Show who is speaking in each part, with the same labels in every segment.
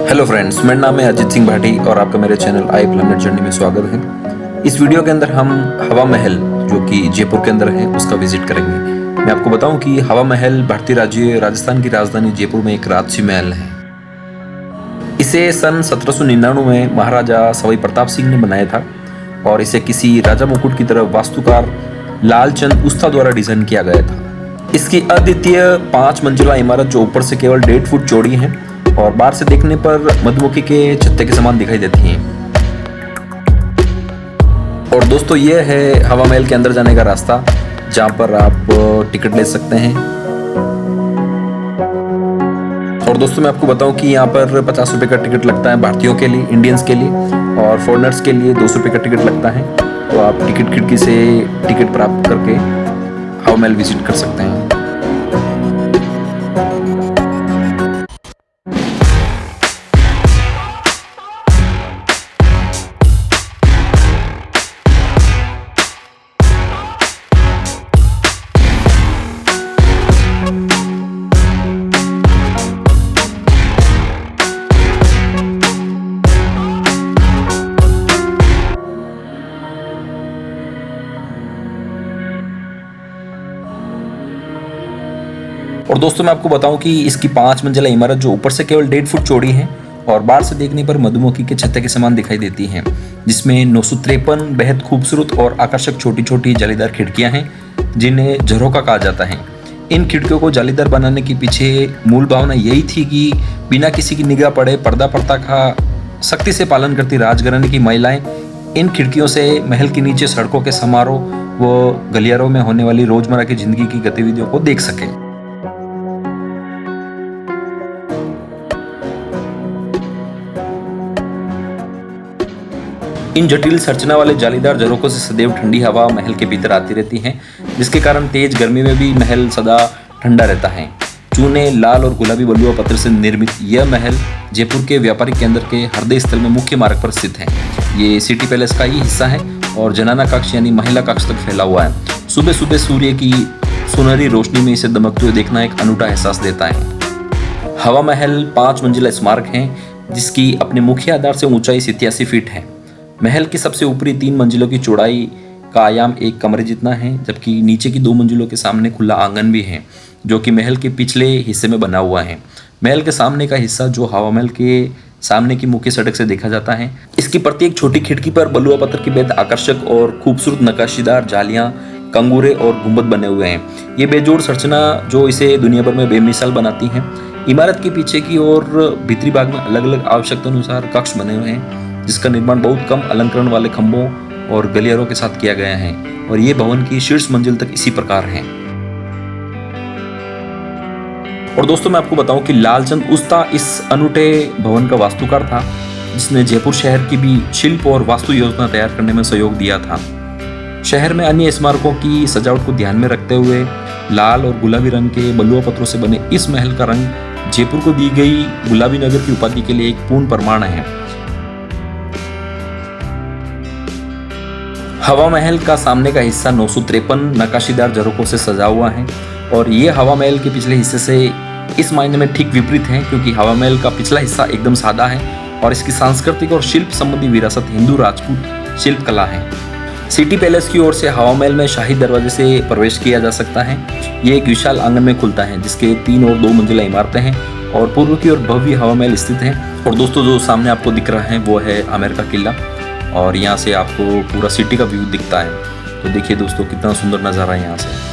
Speaker 1: Hello friends, मेरा नाम है अजीत सिंह भाटी और आपका मेरे चैनल आई प्लैनेट जर्नी में स्वागत है। इस वीडियो के अंदर हम हवा महल जो कि जयपुर के अंदर है उसका विजिट करेंगे। मैं आपको बताऊं कि हवा महल भारतीय राज्य राजस्थान की राजधानी जयपुर में एक राजसी महल है। इसे सन 1799 में महाराजा सवाई प्रताप सिंह ने बनाया था और इसे किसी राजा मुकुट की तरह वास्तुकार लालचंद उस्ता द्वारा डिजाइन किया गया था। इसकी अद्वितीय 5 मंजिला इमारत जो ऊपर से केवल 1.5 फुट चौड़ी है और बाहर से देखने पर मधुमक्खी के छत्ते के समान दिखाई देती हैं। और दोस्तों, ये है हवा महल के अंदर जाने का रास्ता, जहां पर आप टिकट ले सकते हैं। और दोस्तों, मैं आपको बताऊं कि यहाँ पर 50 रुपए का टिकट लगता है भारतीयों के लिए, इंडियंस के लिए, और फॉरेनर्स के लिए 200 रुपए का टिकट लगता है। तो आप टिकट खिड़की से टिकट प्राप्त करके हवा महल विजिट कर सकते हैं। और दोस्तों, मैं आपको बताऊं कि इसकी 5 मंजिला इमारत जो ऊपर से केवल 1.5 फुट चौड़ी है और बाहर से देखने पर मधुमक्खी के छत्ते के समान दिखाई देती है, जिसमें 953 बेहद खूबसूरत और आकर्षक छोटी छोटी जालीदार खिड़कियां हैं, जिन्हें झरोखा कहा जाता है। इन खिड़कियों को जालीदार बनाने के पीछे मूल भावना यही थी कि बिना किसी की निगाह पड़े पर्दा प्रथा का सख्ती से पालन करती राजघराने की महिलाएं इन खिड़कियों से महल के नीचे सड़कों के समारोह व गलियारों में होने वाली रोजमर्रा की जिंदगी की गतिविधियों को देख सकें। इन जटिल संरचना वाले जालीदार झरोखों से सदैव ठंडी हवा महल के भीतर आती रहती है, जिसके कारण तेज गर्मी में भी महल सदा ठंडा रहता है। चूने, लाल और गुलाबी बलुआ पत्थर से निर्मित यह महल जयपुर के व्यापारिक केंद्र के हृदय स्थल में मुख्य मार्ग पर स्थित है। ये सिटी पैलेस का ही हिस्सा है और जनाना कक्ष यानी महिला कक्ष तक फैला हुआ है। सुबह सुबह सूर्य की सुनहरी रोशनी में इसे दमकते हुए देखना एक अनूठा एहसास देता है। हवा महल 5 मंजिला स्मारक है, जिसकी अपने मुख्य आधार से ऊंचाई 87 फीट है। महल की सबसे ऊपरी 3 मंजिलों की चौड़ाई का आयाम एक कमरे जितना है, जबकि नीचे की 2 मंजिलों के सामने खुला आंगन भी है, जो कि महल के पिछले हिस्से में बना हुआ है। महल के सामने का हिस्सा जो हवा महल के सामने की मुख्य सड़क से देखा जाता है, इसकी प्रत्येक छोटी खिड़की पर बलुआ पत्थर की बेहद आकर्षक और खूबसूरत नक्काशीदार जालियां, कंगूरे और गुंबद बने हुए हैं। ये बेजोड़ संरचना जो इसे दुनिया भर में बेमिसाल बनाती है। इमारत के पीछे की ओर भीतरी भाग में अलग अलग आवश्यकता अनुसार कक्ष बने हुए हैं, जिसका निर्माण बहुत कम अलंकरण वाले खंभों और गलियारों के साथ किया गया है और ये भवन की शीर्ष मंजिल तक इसी प्रकार है। और दोस्तों, मैं आपको बताऊं कि लालचंद उस्ता इस अनूठे भवन का वास्तुकार था, जिसने जयपुर शहर की भी शिल्प और वास्तु योजना तैयार करने में सहयोग दिया था। शहर में अन्य स्मारकों की सजावट को ध्यान में रखते हुए लाल और गुलाबी रंग के बलुआ पत्थरों से बने इस महल का रंग जयपुर को दी गई गुलाबी नगर की उपाधि के लिए एक पूर्ण प्रमाण है। हवा महल का सामने का हिस्सा 953 नक्काशीदार झरोखों से सजा हुआ है और ये हवा महल के पिछले हिस्से से इस मायने में ठीक विपरीत है, क्योंकि हवा महल का पिछला हिस्सा एकदम सादा है और इसकी सांस्कृतिक और शिल्प संबंधी विरासत हिंदू राजपूत शिल्प कला है। सिटी पैलेस की ओर से हवा महल में शाही दरवाजे से प्रवेश किया जा सकता है। ये एक विशाल आंगन में खुलता है, जिसके 3 और 2 मंजिला इमारतें हैं और पूर्व की ओर भव्य हवा महल स्थित है। और दोस्तों, जो सामने आपको दिख रहा है वो है आमेर का किला और यहाँ से आपको पूरा सिटी का व्यू दिखता है। तो देखिए दोस्तों, कितना सुंदर नज़ारा है यहाँ से।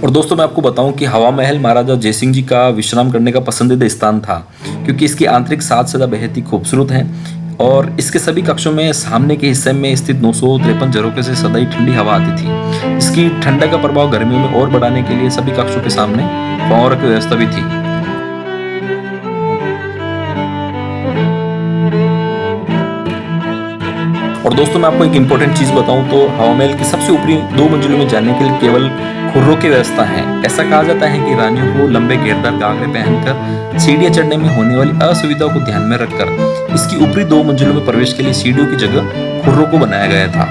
Speaker 1: और दोस्तों मैं आपको बताऊं कि हवा महल महाराजा जयसिंह जी का विश्राम करने का पसंदीदा स्थान था, क्योंकि इसकी आंतरिक साज सज्जा बेहद ही खूबसूरत है और इसके सभी कक्षों में सामने के हिस्से में स्थित 953 झरोखे से सदा ही ठंडी हवा आती थी। इसकी ठंडक का प्रभाव गर्मियों में और बढ़ाने के लिए सभी कक्षों के सामने फव्वारों की व्यवस्था भी थी। और दोस्तों मैं आपको एक इंपॉर्टेंट चीज बताऊं तो हवा महल की सबसे ऊपरी 2 मंजिलों में जाने के लिए केवल खुर्रों की व्यवस्था है। ऐसा कहा जाता है कि रानियों को लंबे घेरदार गागरे पहनकर सीढ़ियां चढ़ने में होने वाली असुविधा को ध्यान में रखकर इसकी ऊपरी 2 मंजिलों में प्रवेश के लिए सीढ़ियों की जगह खुर्रों को बनाया गया था।